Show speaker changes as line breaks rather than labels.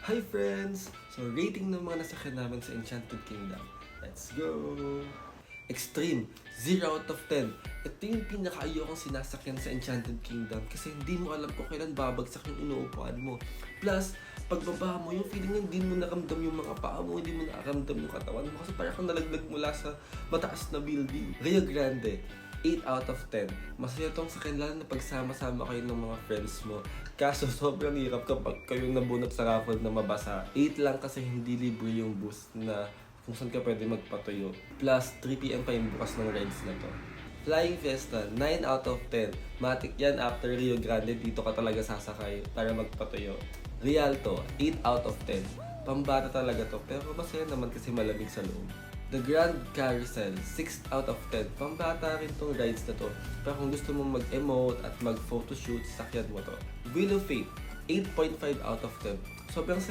Hi friends! So rating ng mga nasakyan namin sa Enchanted Kingdom. Let's go! Extreme, 0 out of 10. Ito yung pinaka-ayokong sinasakyan sa Enchanted Kingdom kasi hindi mo alam kung kailan babagsak yung inuupuan mo. Plus, pagbaba mo, yung feeling hindi mo nakamdam yung mga paa mo, hindi mo nakaramdam yung katawan mo kasi parang kang nalaglag mula sa mataas na building. Rio Grande, 8 out of 10. Masaya tong sakyan lalo na pagsama-sama kayo ng mga friends mo. Kaso sobrang hirap kapag kayong nabunot sa raffle na mabasa. 8 lang kasi hindi libre yung boost na kung saan ka pwede magpatuyo. Plus, 3 PM pa yung bukas ng rides na to. Flying Fiesta, 9 out of 10. Matik yan after Rio Grande, dito ka talaga sasakay para magpatuyo. Rialto, 8 out of 10. Pambata talaga to, pero masaya naman kasi malamig sa loob. The Grand Carousel, 6 out of 10. Pambata rin tong rides na to. Pero kung gusto mong mag-emote at mag-photoshoot, sakyan mo to. Wheel of Fate, 8.5 out of 10. Sobrang saya